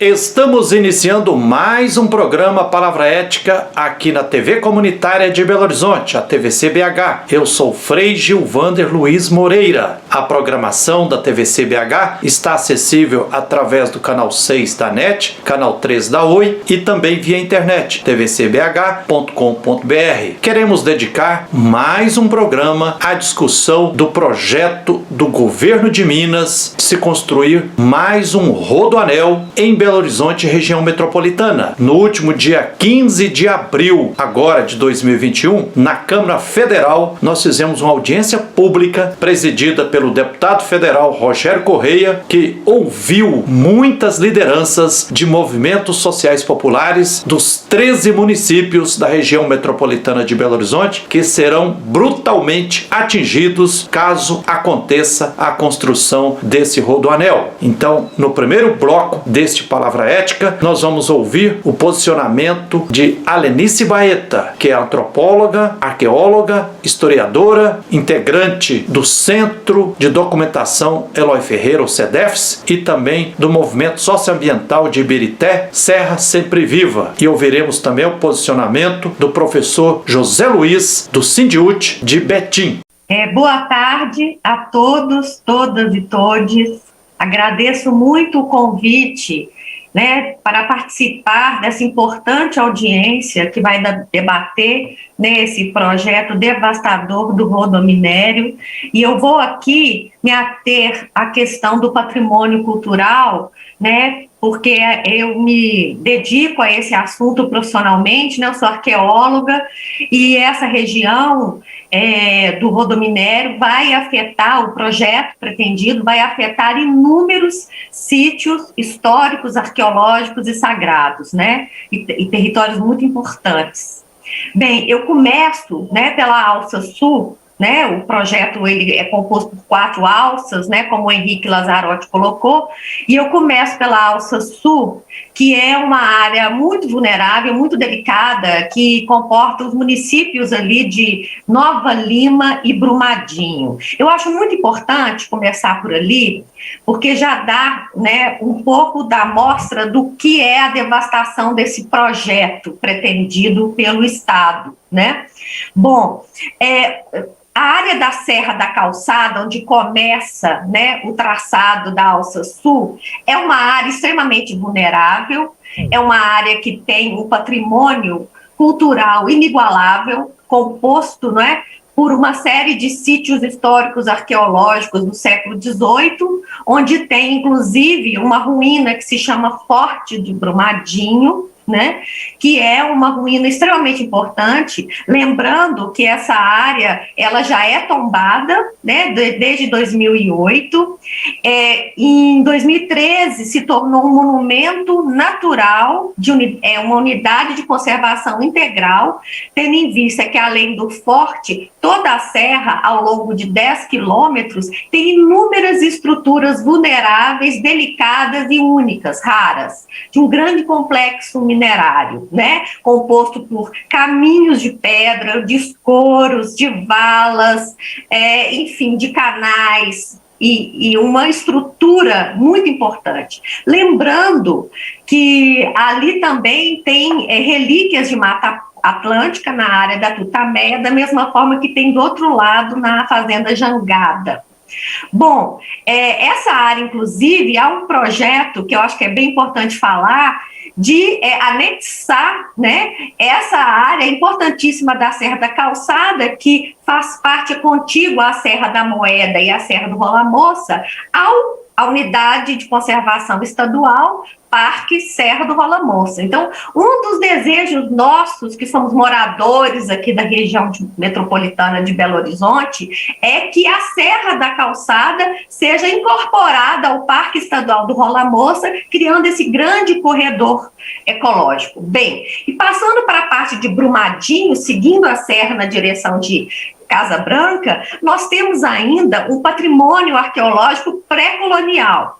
Estamos iniciando mais um programa Palavra Ética aqui na TV Comunitária de Belo Horizonte, a TVC-BH. Eu sou Frei Gilvander Luiz Moreira. A programação da TVC-BH está acessível através do canal 6 da NET, canal 3 da Oi e também via internet, tvcbh.com.br. Queremos dedicar mais um programa à discussão do projeto do governo de Minas de se construir mais um rodoanel em Belo Horizonte, região metropolitana. No último dia 15 de abril, agora de 2021, na Câmara Federal, nós fizemos uma audiência pública presidida pelo deputado federal Rogério Correia, que ouviu muitas lideranças de movimentos sociais populares dos 13 municípios da região metropolitana de Belo Horizonte, que serão brutalmente atingidos caso aconteça a construção desse rodoanel. Então, no primeiro bloco deste Palavra Ética, nós vamos ouvir o posicionamento de Alenice Baeta, que é antropóloga, arqueóloga, historiadora, integrante do Centro de Documentação Eloy Ferreira, o CEDEFS, e também do Movimento Socioambiental de Ibirité, Serra Sempre Viva. E ouviremos também o posicionamento do professor José Luiz, do Sindiúte de Betim. Boa tarde a todos, todas e todes. Agradeço muito o convite, para participar dessa importante audiência que vai debater esse projeto devastador do rodominério. E eu vou aqui me ater à questão do patrimônio cultural, porque eu me dedico a esse assunto profissionalmente, eu sou arqueóloga, e essa região do rodominério vai afetar, o projeto pretendido vai afetar inúmeros sítios históricos, arqueológicos e sagrados, e territórios muito importantes. Bem, eu começo pela Alça Sul. O projeto ele é composto por 4 alças, como o Henrique Lazzarotti colocou, e eu começo pela Alça Sul, que é uma área muito vulnerável, muito delicada, que comporta os municípios ali de Nova Lima e Brumadinho. Eu acho muito importante começar por ali, porque já dá um pouco da amostra do que é a devastação desse projeto pretendido pelo Estado. Bom, a área da Serra da Calçada, onde começa o traçado da Alça Sul, é uma área extremamente vulnerável, é uma área que tem um patrimônio cultural inigualável, composto por uma série de sítios históricos arqueológicos do século XVIII, onde tem inclusive uma ruína que se chama Forte de Brumadinho, que é uma ruína extremamente importante, lembrando que essa área ela já é tombada desde 2008. Em 2013 se tornou um monumento natural, uma unidade de conservação integral, tendo em vista que além do forte, toda a serra ao longo de 10 quilômetros tem inúmeras estruturas vulneráveis, delicadas e únicas, raras, de um grande complexo minerário, composto por caminhos de pedra, de escoros, de valas, enfim, de canais e uma estrutura muito importante. Lembrando que ali também tem relíquias de Mata Atlântica na área da Tutameia, da mesma forma que tem do outro lado na Fazenda Jangada. Bom, essa área, inclusive, há um projeto que eu acho que é bem importante falar, de anexar essa área importantíssima da Serra da Calçada, que faz parte contígua à Serra da Moeda e à Serra do Rola Moça, à unidade de conservação estadual Parque Serra do Rola Moça. Então, um dos desejos nossos, que somos moradores aqui da região metropolitana de Belo Horizonte, é que a Serra da Calçada seja incorporada ao Parque Estadual do Rola Moça, criando esse grande corredor ecológico. Bem, e passando para a parte de Brumadinho, seguindo a serra na direção de Casa Branca, nós temos ainda um patrimônio arqueológico pré-colonial.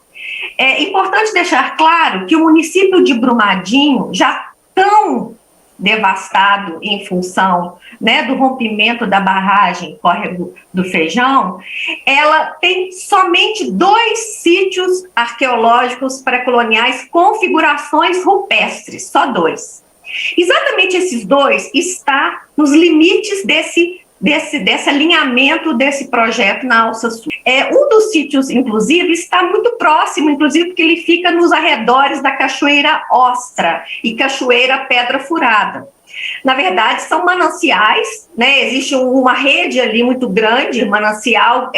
É importante deixar claro que o município de Brumadinho, já tão devastado em função, né, do rompimento da barragem Córrego do Feijão, ela tem somente 2 sítios arqueológicos pré-coloniais com figurações rupestres, só 2. Exatamente esses 2 está nos limites desse alinhamento desse projeto na Alça Sul. Um dos sítios, inclusive, está muito próximo, inclusive porque ele fica nos arredores da Cachoeira Ostra e Cachoeira Pedra Furada. Na verdade, são mananciais, né? Existe uma rede ali muito grande, manancial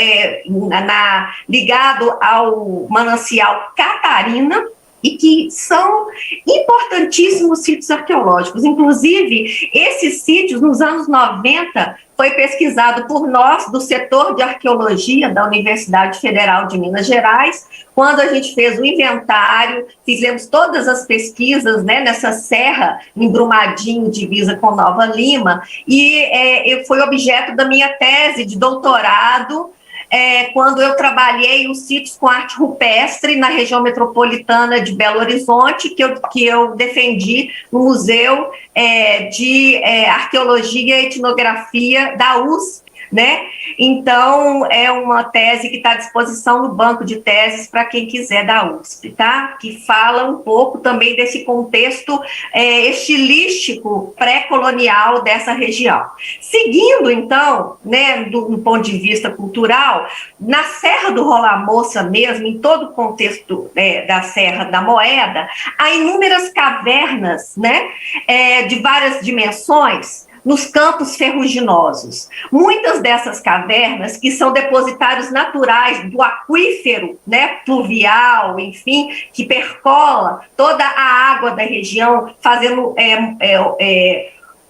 ligado ao manancial Catarina, e que são importantíssimos sítios arqueológicos. Inclusive, esses sítios, nos anos 90, foi pesquisado por nós, do setor de arqueologia da Universidade Federal de Minas Gerais, quando a gente fez o inventário, fizemos todas as pesquisas, né, nessa serra, em Brumadinho, divisa com Nova Lima, e foi objeto da minha tese de doutorado, quando eu trabalhei os sítios com arte rupestre na região metropolitana de Belo Horizonte, que eu defendi no Museu de Arqueologia e Etnografia da USP, né? Então, é uma tese que está à disposição no banco de teses para quem quiser da USP, tá? Que fala um pouco também desse contexto estilístico pré-colonial dessa região. Seguindo, então, né, do ponto de vista cultural, na Serra do Rola Moça mesmo, em todo o contexto da Serra da Moeda, há inúmeras cavernas, né, de várias dimensões, nos campos ferruginosos. Muitas dessas cavernas, que são depositários naturais do aquífero, né, pluvial, enfim, que percola toda a água da região,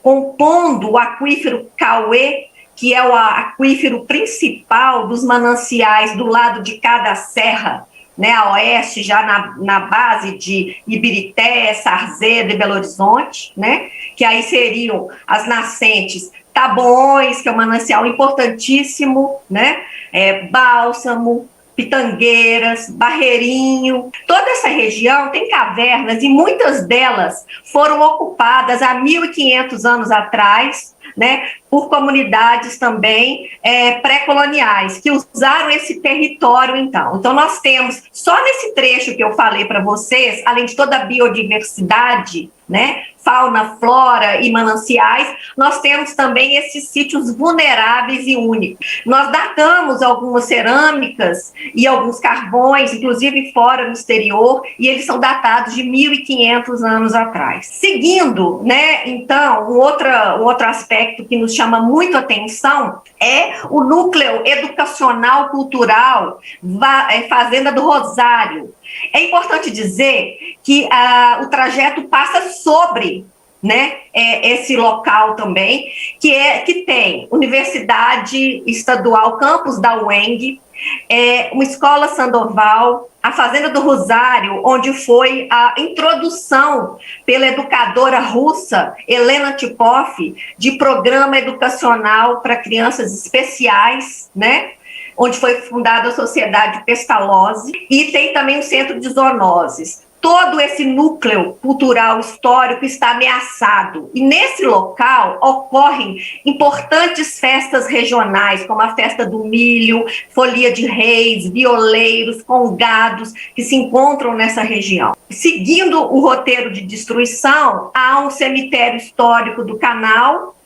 compondo o aquífero Cauê, que é o aquífero principal dos mananciais do lado de cada serra, né, a oeste, já na base de Ibirité, Sarzedo e Belo Horizonte, né, que aí seriam as nascentes Taboões, que é um manancial importantíssimo, né, Bálsamo, Pitangueiras, Barreirinho. Toda essa região tem cavernas e muitas delas foram ocupadas há 1.500 anos atrás, né, por comunidades também pré-coloniais, que usaram esse território, então. Então, nós temos, só nesse trecho que eu falei para vocês, além de toda a biodiversidade, né, fauna, flora e mananciais, nós temos também esses sítios vulneráveis e únicos. Nós datamos algumas cerâmicas e alguns carvões, inclusive fora no exterior, e eles são datados de 1.500 anos atrás. Seguindo, né, então, um outro aspecto que nos chama muito atenção é o núcleo educacional cultural Fazenda do Rosário. É importante dizer que o trajeto passa sobre, né, esse local também, que tem Universidade Estadual Campus da UENG, uma escola Sandoval, a Fazenda do Rosário, onde foi a introdução pela educadora russa Helena Tipov de programa educacional para crianças especiais, né? Onde foi fundada a Sociedade Pestalozzi, e tem também o Centro de Zoonoses. Todo esse núcleo cultural histórico está ameaçado. E nesse local ocorrem importantes festas regionais, como a Festa do Milho, Folia de Reis, violeiros, congados, que se encontram nessa região. Seguindo o roteiro de destruição, há um cemitério histórico do Canal,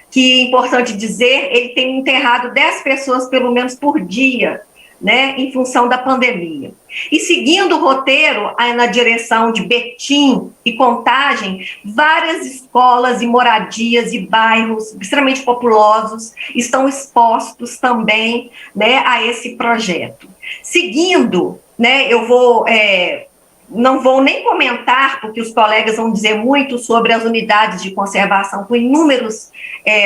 que, importante dizer, ele tem enterrado 10 pessoas pelo menos por dia, né, em função da pandemia. E seguindo o roteiro, na direção de Betim e Contagem, várias escolas e moradias e bairros extremamente populosos estão expostos também, né, a esse projeto. Seguindo, né, não vou nem comentar, porque os colegas vão dizer muito sobre as unidades de conservação com inúmeros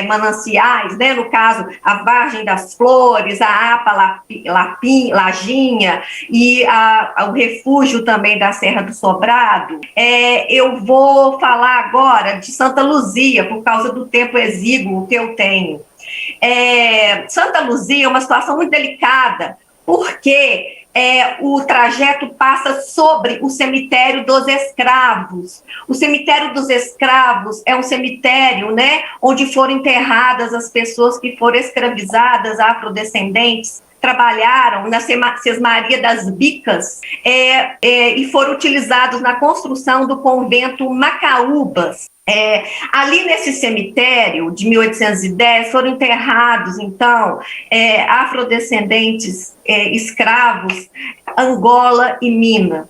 mananciais, né? No caso, a Vargem das Flores, a APA Lajinha e o refúgio também da Serra do Sobrado. Eu vou falar agora de Santa Luzia, por causa do tempo exíguo que eu tenho. Santa Luzia é uma situação muito delicada, porque o trajeto passa sobre o cemitério dos escravos. O cemitério dos escravos é um cemitério, né, onde foram enterradas as pessoas que foram escravizadas, afrodescendentes, trabalharam na Sesmaria das Bicas e foram utilizados na construção do convento Macaúbas. Ali nesse cemitério de 1810 foram enterrados, então, afrodescendentes escravos, Angola e Minas.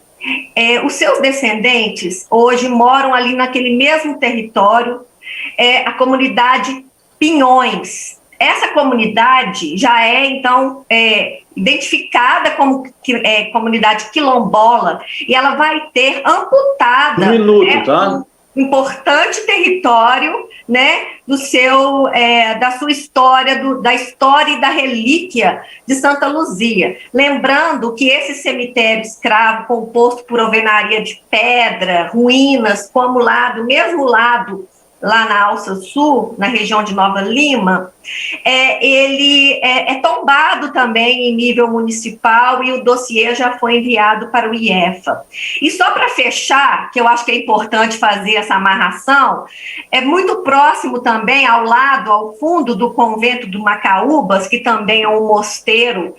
Os seus descendentes hoje moram ali naquele mesmo território, a comunidade Pinhões. Essa comunidade já é, então, identificada como comunidade quilombola, e ela vai ter amputada um importante território, né, da sua história, da história e da relíquia de Santa Luzia. Lembrando que esse cemitério escravo, composto por alvenaria de pedra, ruínas, como do mesmo lado, lá na Alça Sul, na região de Nova Lima, ele é tombado também em nível municipal, e o dossiê já foi enviado para o IEFA. E só para fechar, que eu acho que é importante fazer essa amarração, é muito próximo também, ao fundo do convento do Macaúbas, que também é um mosteiro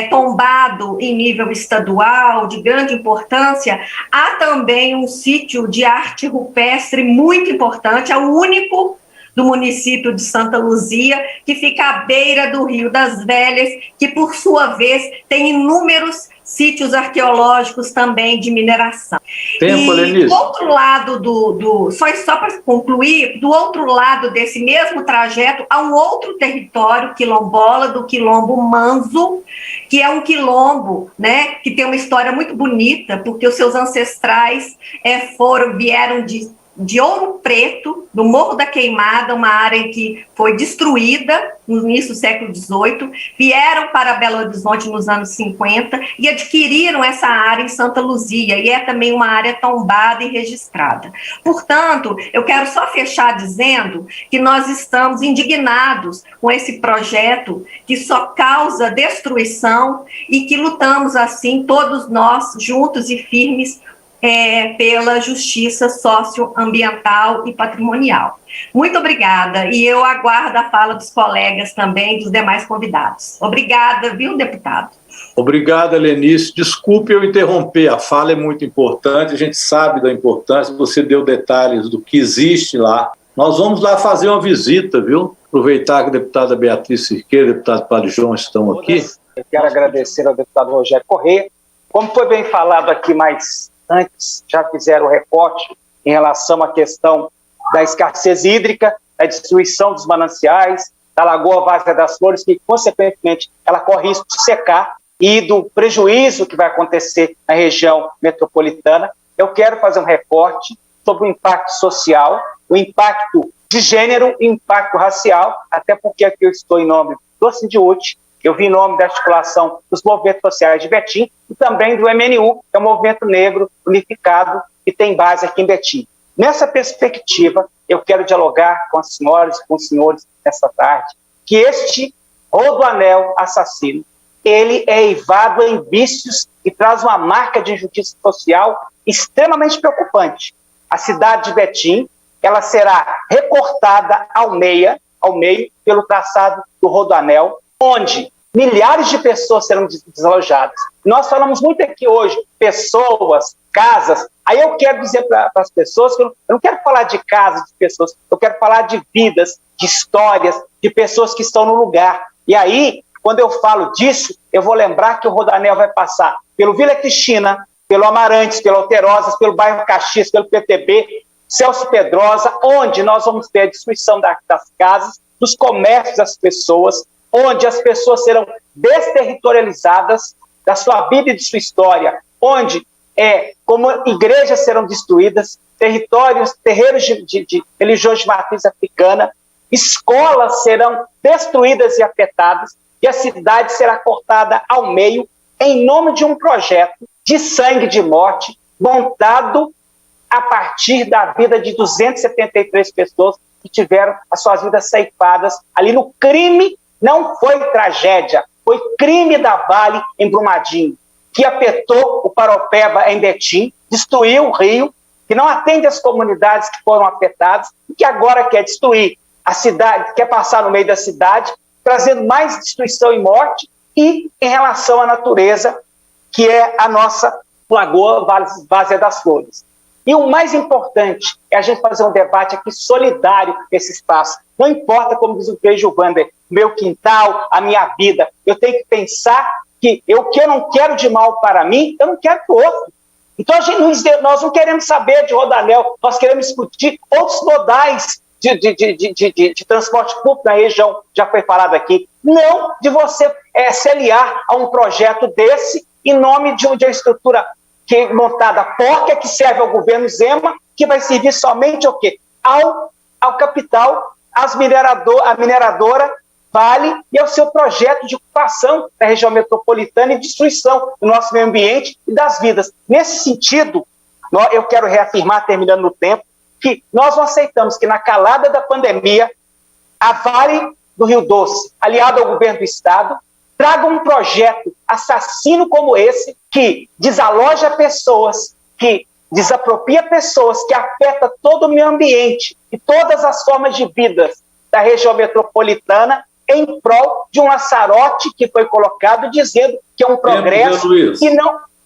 tombado em nível estadual, de grande importância, há também um sítio de arte rupestre muito importante, é o único do município de Santa Luzia, que fica à beira do Rio das Velhas, que, por sua vez, tem inúmeros sítios arqueológicos também de mineração. Do outro lado só para concluir, do outro lado desse mesmo trajeto, há um outro território quilombola, do quilombo Manzo, que é um quilombo, né, que tem uma história muito bonita, porque os seus ancestrais vieram de Ouro Preto, do Morro da Queimada, uma área que foi destruída no início do século XVIII, vieram para Belo Horizonte nos anos 50 e adquiriram essa área em Santa Luzia, e é também uma área tombada e registrada. Portanto, eu quero só fechar dizendo que nós estamos indignados com esse projeto que só causa destruição, e que lutamos, assim, todos nós, juntos e firmes, pela justiça socioambiental e patrimonial. Muito obrigada, e eu aguardo a fala dos colegas também, dos demais convidados. Obrigada, viu, deputado? Obrigada, Lenice. Desculpe eu interromper, a fala é muito importante, a gente sabe da importância, você deu detalhes do que existe lá. Nós vamos lá fazer uma visita, viu? Aproveitar que a deputada Beatriz Cirqueira e o deputado Padre João estão aqui. Eu quero agradecer ao deputado Rogério Corrêa. Como foi bem falado aqui mais antes, já fizeram o reporte em relação à questão da escassez hídrica, da destruição dos mananciais, da Lagoa Várzea das Flores, que, consequentemente, ela corre risco de secar, e do prejuízo que vai acontecer na região metropolitana. Eu quero fazer um reporte sobre o impacto social, o impacto de gênero e o impacto racial, até porque aqui eu estou em nome do Sindiúti, eu vim em nome da articulação dos movimentos sociais de Betim e também do MNU, que é um movimento negro unificado que tem base aqui em Betim. Nessa perspectiva, eu quero dialogar com as senhoras e com os senhores nessa tarde, que este rodoanel assassino, ele é eivado em vícios e traz uma marca de injustiça social extremamente preocupante. A cidade de Betim, ela será recortada ao meio pelo traçado do rodoanel, onde milhares de pessoas serão desalojadas. Nós falamos muito aqui hoje, pessoas, casas. Aí eu quero dizer para as pessoas que eu não quero falar de casas de pessoas, eu quero falar de vidas, de histórias, de pessoas que estão no lugar. E aí, quando eu falo disso, eu vou lembrar que o rodoanel vai passar pelo Vila Cristina, pelo Amarantes, pelo Alterosas, pelo bairro Caxias, pelo PTB, Celso Pedrosa, onde nós vamos ter a destruição das casas, dos comércios das pessoas, onde as pessoas serão desterritorializadas da sua vida e de sua história, onde como igrejas serão destruídas, terreiros de religiões de matriz africana, escolas serão destruídas e afetadas, e a cidade será cortada ao meio em nome de um projeto de sangue de morte montado a partir da vida de 273 pessoas que tiveram as suas vidas ceifadas ali no crime. Não foi tragédia, foi crime da Vale em Brumadinho. que afetou o Paropeba em Betim, destruiu o rio, que não atende as comunidades que foram afetadas e que agora quer destruir a cidade, quer passar no meio da cidade, trazendo mais destruição e morte, e em relação à natureza, que é a nossa Lagoa Várzea das Flores. E o mais importante é a gente fazer um debate aqui solidário nesse espaço. Não importa, como diz o Beijo Wander, meu quintal, a minha vida. Eu tenho que pensar que eu não quero de mal para mim, eu não quero para o outro. Então nós não queremos saber de Rodoanel, nós queremos discutir outros modais de transporte público na região, já foi falado aqui. Não de você se aliar a um projeto desse em nome de uma estrutura montada porca, que serve ao governo Zema, que vai servir somente ao quê? Ao capital, a mineradora Vale e ao seu projeto de ocupação da região metropolitana e destruição do nosso meio ambiente e das vidas. Nesse sentido, eu quero reafirmar, terminando no tempo, que nós não aceitamos que na calada da pandemia a Vale do Rio Doce, aliada ao governo do estado, traga um projeto assassino como esse, que desaloja pessoas, que desapropria pessoas, que afeta todo o meio ambiente e todas as formas de vida da região metropolitana, em prol de um Lanzarote que foi colocado dizendo que é um progresso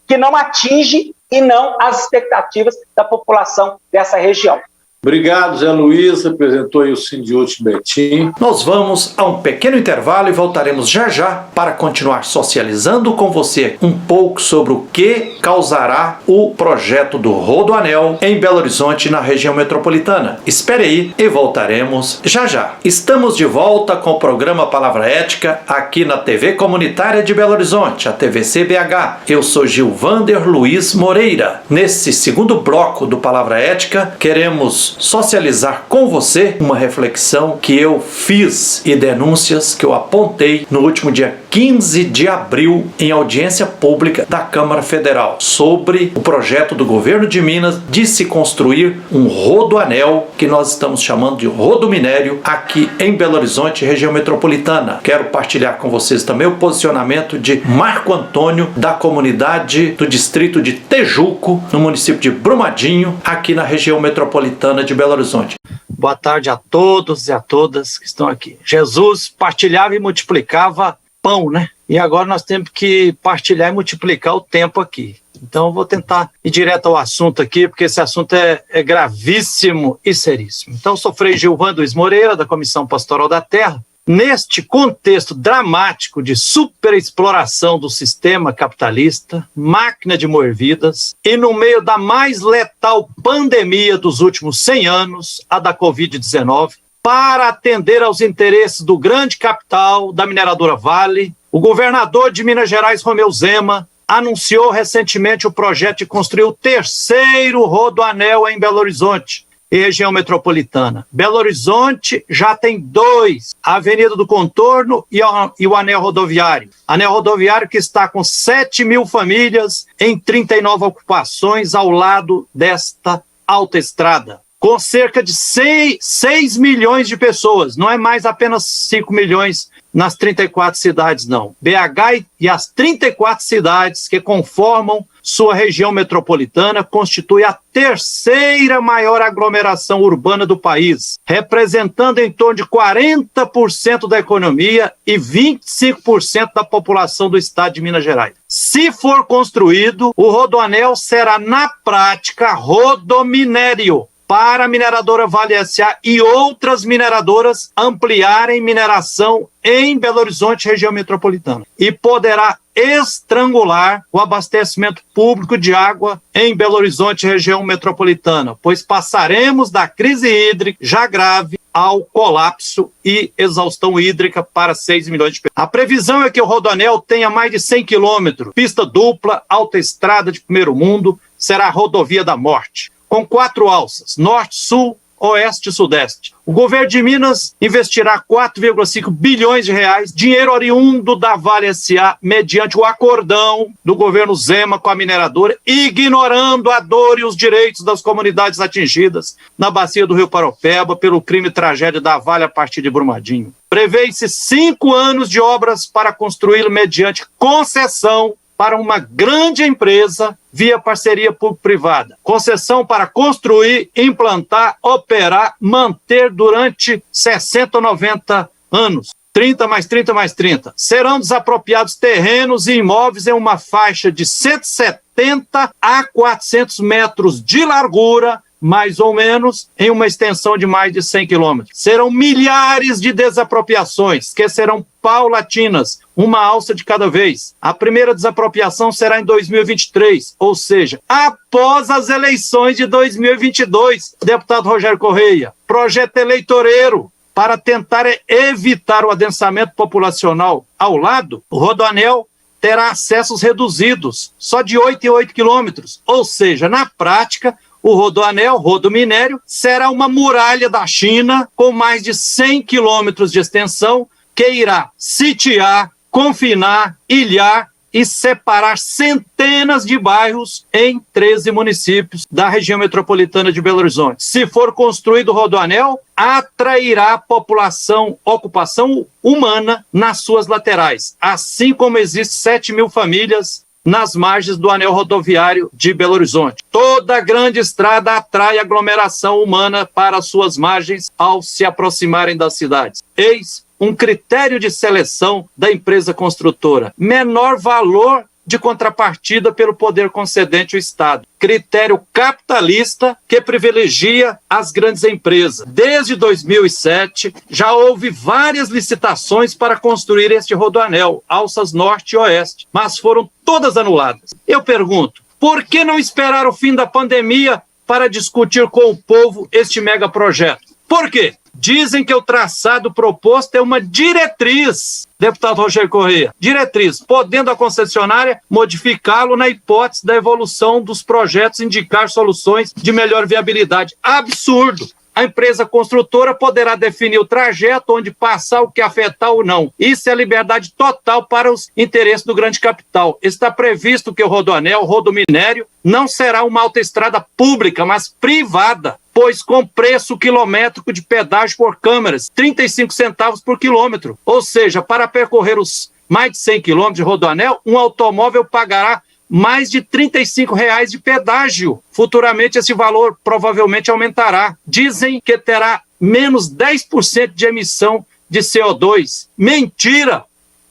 que não atinge e não as expectativas da população dessa região. Obrigado, Zé Luiz, representou aí o Sindiote Betim. Nós vamos a um pequeno intervalo e voltaremos já já para continuar socializando com você um pouco sobre o que causará o projeto do Rodoanel em Belo Horizonte, na região metropolitana. Espere aí e voltaremos já já. Estamos de volta com o programa Palavra Ética aqui na TV Comunitária de Belo Horizonte, a TVC-BH. Eu sou Gilvander Luiz Moreira. Nesse segundo bloco do Palavra Ética, queremos socializar com você uma reflexão que eu fiz e denúncias que eu apontei no último dia 15 de abril em audiência pública da Câmara Federal sobre o projeto do governo de Minas de se construir um rodoanel que nós estamos chamando de rodominério aqui em Belo Horizonte, região metropolitana. Quero partilhar com vocês também o posicionamento de Marco Antônio, da comunidade do distrito de Tejuco, no município de Brumadinho, aqui na região metropolitana de Belo Horizonte. Boa tarde a todos e a todas que estão aqui. Jesus partilhava e multiplicava pão, né? E agora nós temos que partilhar e multiplicar o tempo aqui. Então eu vou tentar ir direto ao assunto aqui, porque esse assunto é gravíssimo e seríssimo. Então eu sou Frei Gilvander Luiz Moreira, da Comissão Pastoral da Terra. Neste contexto dramático de superexploração do sistema capitalista, máquina de moer vidas, e no meio da mais letal pandemia dos últimos 100 anos, a da Covid-19, para atender aos interesses do grande capital da mineradora Vale, o governador de Minas Gerais, Romeu Zema, anunciou recentemente o projeto de construir o terceiro rodoanel em Belo Horizonte e região metropolitana. Belo Horizonte já tem 2, a Avenida do Contorno e o anel rodoviário. Anel rodoviário que está com 7 mil famílias em 39 ocupações ao lado desta autoestrada, com cerca de 6 milhões de pessoas, não é mais apenas 5 milhões nas 34 cidades, não. BH e as 34 cidades que conformam sua região metropolitana constitui a terceira maior aglomeração urbana do país, representando em torno de 40% da economia e 25% da população do estado de Minas Gerais. Se for construído, o rodoanel será, na prática, rodominério, para a mineradora Vale S.A. e outras mineradoras ampliarem mineração em Belo Horizonte, região metropolitana. E poderá estrangular o abastecimento público de água em Belo Horizonte, região metropolitana, pois passaremos da crise hídrica já grave ao colapso e exaustão hídrica para 6 milhões de pessoas. A previsão é que o rodoanel tenha mais de 100 quilômetros, pista dupla, autoestrada de primeiro mundo, será a rodovia da morte, com 4 alças, norte, sul, oeste e sudeste. O governo de Minas investirá 4,5 bilhões de reais, dinheiro oriundo da Vale S.A., mediante o acordão do governo Zema com a mineradora, ignorando a dor e os direitos das comunidades atingidas na bacia do Rio Paropeba pelo crime e tragédia da Vale a partir de Brumadinho. Prevê-se 5 anos de obras para construí-lo mediante concessão para uma grande empresa via parceria público-privada. Concessão para construir, implantar, operar, manter durante 60 ou 90 anos. 30 mais 30 mais 30. Serão desapropriados terrenos e imóveis em uma faixa de 170 a 400 metros de largura, mais ou menos, em uma extensão de mais de 100 quilômetros. Serão milhares de desapropriações, que serão paulatinas, uma alça de cada vez. A primeira desapropriação será em 2023, ou seja, após as eleições de 2022. Deputado Rogério Correia, projeto eleitoreiro, para tentar evitar o adensamento populacional ao lado, o Rodoanel terá acessos reduzidos, só de 8 em 8 quilômetros. Ou seja, na prática, o Rodoanel, rodominério, será uma muralha da China com mais de 100 quilômetros de extensão que irá sitiar, confinar, ilhar e separar centenas de bairros em 13 municípios da região metropolitana de Belo Horizonte. Se for construído o Rodoanel, atrairá população, ocupação humana nas suas laterais, assim como existem 7 mil famílias nas margens do anel rodoviário de Belo Horizonte. Toda grande estrada atrai aglomeração humana para suas margens ao se aproximarem das cidades. Eis um critério de seleção da empresa construtora: menor valor de contrapartida pelo poder concedente, o Estado. Critério capitalista que privilegia as grandes empresas. Desde 2007, já houve várias licitações para construir este rodoanel, alças norte e oeste, mas foram todas anuladas. Eu pergunto, por que não esperar o fim da pandemia para discutir com o povo este megaprojeto? Por quê? Dizem que o traçado proposto é uma diretriz, deputado Rogério Correia, diretriz, podendo a concessionária modificá-lo na hipótese da evolução dos projetos, indicar soluções de melhor viabilidade. Absurdo! A empresa construtora poderá definir o trajeto onde passar, o que afetar ou não. Isso é liberdade total para os interesses do grande capital. Está previsto que o Rodoanel, o rodominério, não será uma autoestrada pública, mas privada, pois com preço quilométrico de pedágio por câmaras, 35 centavos por quilômetro. Ou seja, para percorrer os mais de 100 quilômetros de Rodoanel, um automóvel pagará mais de R$ 35 de pedágio. Futuramente esse valor provavelmente aumentará. Dizem que terá menos 10% de emissão de CO2. Mentira!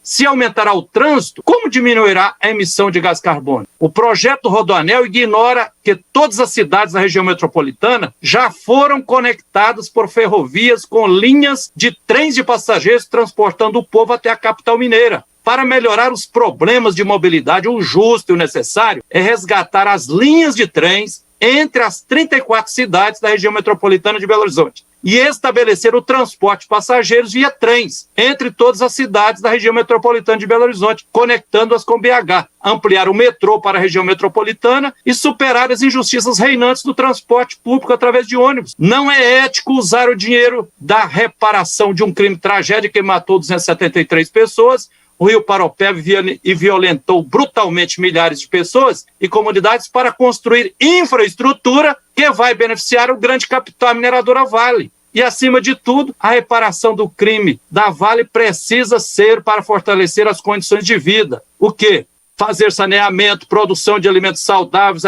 Se aumentará o trânsito, como diminuirá a emissão de gás carbônico? O projeto Rodoanel ignora que todas as cidades da região metropolitana já foram conectadas por ferrovias com linhas de trens de passageiros transportando o povo até a capital mineira. Para melhorar os problemas de mobilidade, o justo e o necessário é resgatar as linhas de trens entre as 34 cidades da região metropolitana de Belo Horizonte e estabelecer o transporte de passageiros via trens entre todas as cidades da região metropolitana de Belo Horizonte, conectando-as com BH, ampliar o metrô para a região metropolitana e superar as injustiças reinantes do transporte público através de ônibus. Não é ético usar o dinheiro da reparação de um crime tragédia que matou 273 pessoas, o Rio Paropeba e violentou brutalmente milhares de pessoas e comunidades para construir infraestrutura que vai beneficiar o grande capital mineradora Vale. E, acima de tudo, a reparação do crime da Vale precisa ser para fortalecer as condições de vida. O quê? Fazer saneamento, produção de alimentos saudáveis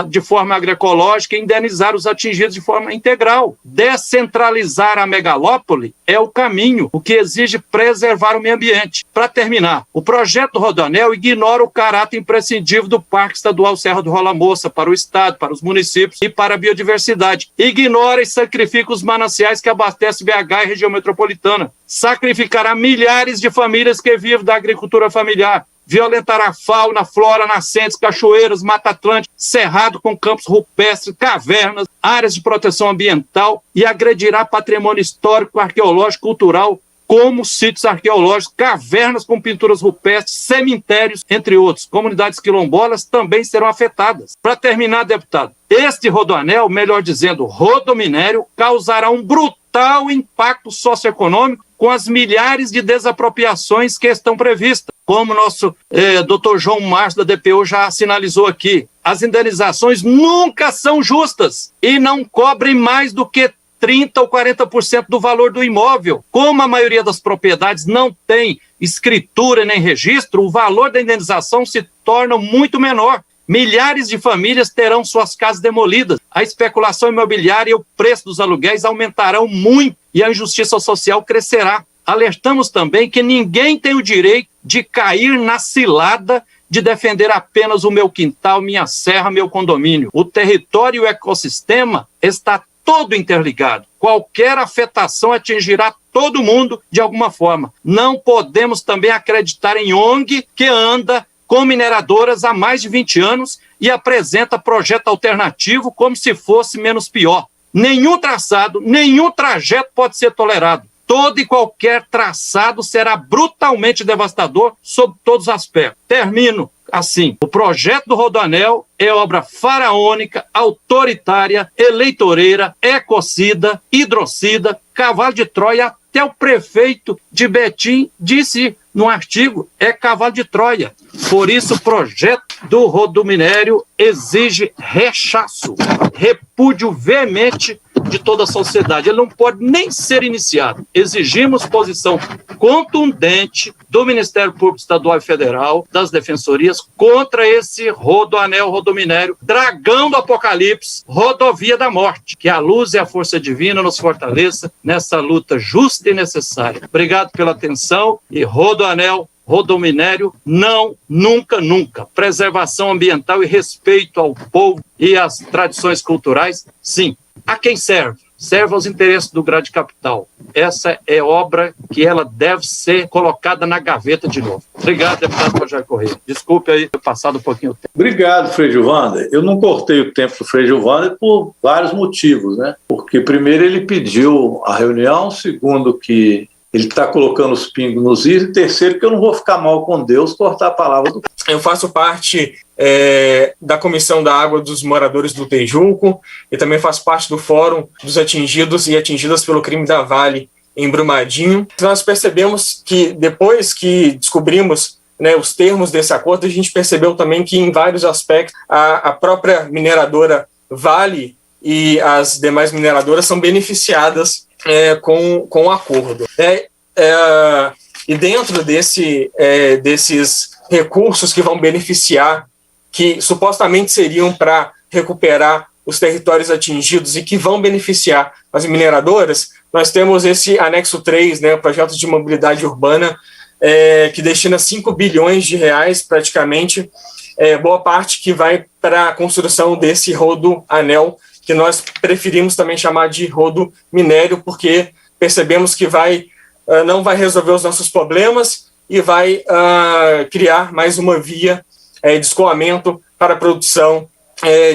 de forma agroecológica e indenizar os atingidos de forma integral. Descentralizar a megalópole é o caminho, o que exige preservar o meio ambiente. Para terminar, o projeto do Rodoanel ignora o caráter imprescindível do Parque Estadual Serra do Rola Moça para o Estado, para os municípios e para a biodiversidade. Ignora e sacrifica os mananciais que abastecem BH e região metropolitana. Sacrificará milhares de famílias que vivem da agricultura familiar. Violentará fauna, flora, nascentes, cachoeiras, Mata Atlântica, cerrado com campos rupestres, cavernas, áreas de proteção ambiental e agredirá patrimônio histórico, arqueológico, cultural, como sítios arqueológicos, cavernas com pinturas rupestres, cemitérios, entre outros. Comunidades quilombolas também serão afetadas. Para terminar, deputado, este rodoanel, melhor dizendo, rodominério, causará um brutal impacto socioeconômico com as milhares de desapropriações que estão previstas. Como o nosso Dr. João Márcio da DPU já sinalizou aqui, as indenizações nunca são justas e não cobrem mais do que 30% ou 40% do valor do imóvel. Como a maioria das propriedades não tem escritura nem registro, o valor da indenização se torna muito menor. Milhares de famílias terão suas casas demolidas. A especulação imobiliária e o preço dos aluguéis aumentarão muito e a injustiça social crescerá. Alertamos também que ninguém tem o direito de cair na cilada de defender apenas o meu quintal, minha serra, meu condomínio. O território e o ecossistema está todo interligado. Qualquer afetação atingirá todo mundo de alguma forma. Não podemos também acreditar em ONG que anda com mineradoras há mais de 20 anos e apresenta projeto alternativo como se fosse menos pior. Nenhum traçado, nenhum trajeto pode ser tolerado. Todo e qualquer traçado será brutalmente devastador sob todos os aspectos. Termino assim. O projeto do Rodoanel é obra faraônica, autoritária, eleitoreira, ecocida, hidrocida, cavalo de Troia. Até o prefeito de Betim disse no artigo, é cavalo de Troia. Por isso, o projeto do rodominério exige rechaço, repúdio veemente de toda a sociedade. Ele não pode nem ser iniciado. Exigimos posição contundente do Ministério Público Estadual e Federal, das defensorias, contra esse rodoanel, rodominério, dragão do apocalipse, rodovia da morte. Que a luz e a força divina nos fortaleça nessa luta justa e necessária. Obrigado pela atenção e rodoanel, rodominério, não, nunca, nunca. Preservação ambiental e respeito ao povo e às tradições culturais, sim. A quem serve? Serve aos interesses do grande capital. Essa é obra que ela deve ser colocada na gaveta de novo. Obrigado, deputado Rogério Corrêa. Desculpe aí ter passado um pouquinho o tempo. Obrigado, Frei Gilvander. Eu não cortei o tempo do Frei Gilvander por vários motivos, né? Porque primeiro ele pediu a reunião, segundo que ele está colocando os pingos nos is, e terceiro que eu não vou ficar mal com Deus cortar a palavra do... Eu faço parte da Comissão da Água dos Moradores do Tejuco e também faço parte do Fórum dos Atingidos e Atingidas pelo Crime da Vale em Brumadinho. Nós percebemos que depois que descobrimos, né, os termos desse acordo, a gente percebeu também que em vários aspectos a própria mineradora Vale e as demais mineradoras são beneficiadas com o acordo. E dentro desses recursos que vão beneficiar, que supostamente seriam para recuperar os territórios atingidos e que vão beneficiar as mineradoras, nós temos esse anexo 3, né, o projeto de mobilidade urbana, que destina 5 bilhões de reais praticamente, boa parte que vai para a construção desse rodoanel, que nós preferimos também chamar de rodominério, porque percebemos que não vai resolver os nossos problemas e vai criar mais uma via de escoamento para a produção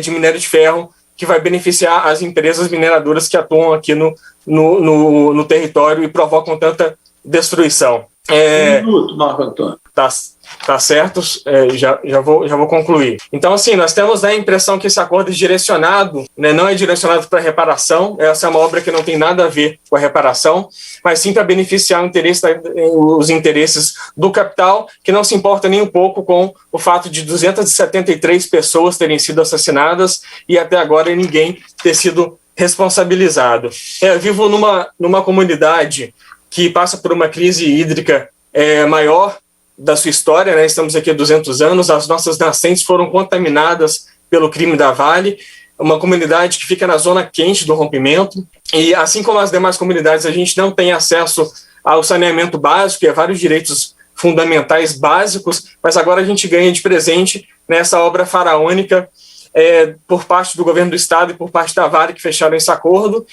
de minério de ferro, que vai beneficiar as empresas mineradoras que atuam aqui no território e provocam tanta destruição. Um minuto, Marco Antônio. Tá certo, já vou concluir. Então, assim, nós temos a impressão que esse acordo é direcionado, né, não é direcionado para reparação. Essa é uma obra que não tem nada a ver com a reparação, mas sim para beneficiar os interesses do capital, que não se importa nem um pouco com o fato de 273 pessoas terem sido assassinadas e até agora ninguém ter sido responsabilizado. Eu vivo numa comunidade que passa por uma crise hídrica maior da sua história, né? Estamos aqui há 200 anos, as nossas nascentes foram contaminadas pelo crime da Vale, uma comunidade que fica na zona quente do rompimento, e assim como as demais comunidades, a gente não tem acesso ao saneamento básico e a vários direitos fundamentais básicos, mas agora a gente ganha de presente nessa obra faraônica por parte do governo do estado e por parte da Vale, que fecharam esse acordo,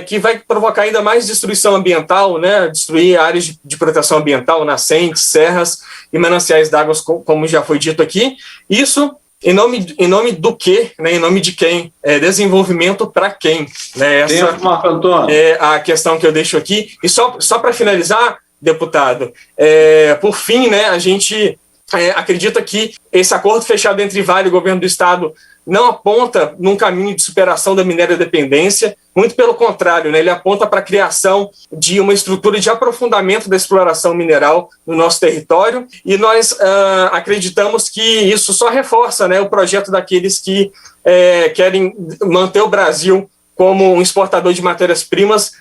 que vai provocar ainda mais destruição ambiental, né, destruir áreas de proteção ambiental, nascentes, serras e mananciais d'água, como já foi dito aqui. Isso em nome do quê, né, em nome de quem? Desenvolvimento para quem? Né? Essa Marco Antônio. É a questão que eu deixo aqui. E só para finalizar, deputado, por fim, né, a gente acredita que esse acordo fechado entre Vale e o governo do estado não aponta num caminho de superação da minério-dependência, muito pelo contrário, né, ele aponta para a criação de uma estrutura de aprofundamento da exploração mineral no nosso território, e nós acreditamos que isso só reforça, né, o projeto daqueles que querem manter o Brasil como um exportador de matérias-primas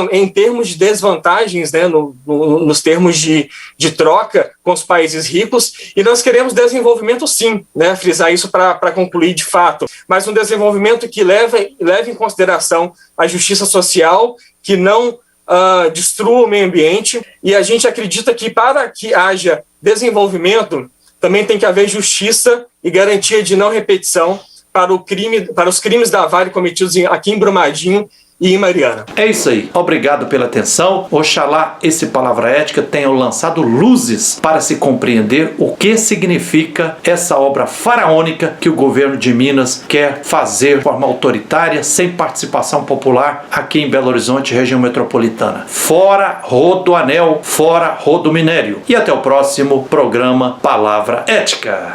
em termos de desvantagens, né, nos termos de troca com os países ricos, e nós queremos desenvolvimento sim, né, frisar isso para concluir de fato, mas um desenvolvimento que leve em consideração a justiça social, que não destrua o meio ambiente, e a gente acredita que para que haja desenvolvimento, também tem que haver justiça e garantia de não repetição para os crimes da Vale cometidos aqui em Brumadinho e em Mariana. É isso aí. Obrigado pela atenção. Oxalá esse Palavra Ética tenha lançado luzes para se compreender o que significa essa obra faraônica que o governo de Minas quer fazer de forma autoritária, sem participação popular aqui em Belo Horizonte, região metropolitana. Fora Rodoanel, fora Rodominério. E até o próximo programa Palavra Ética.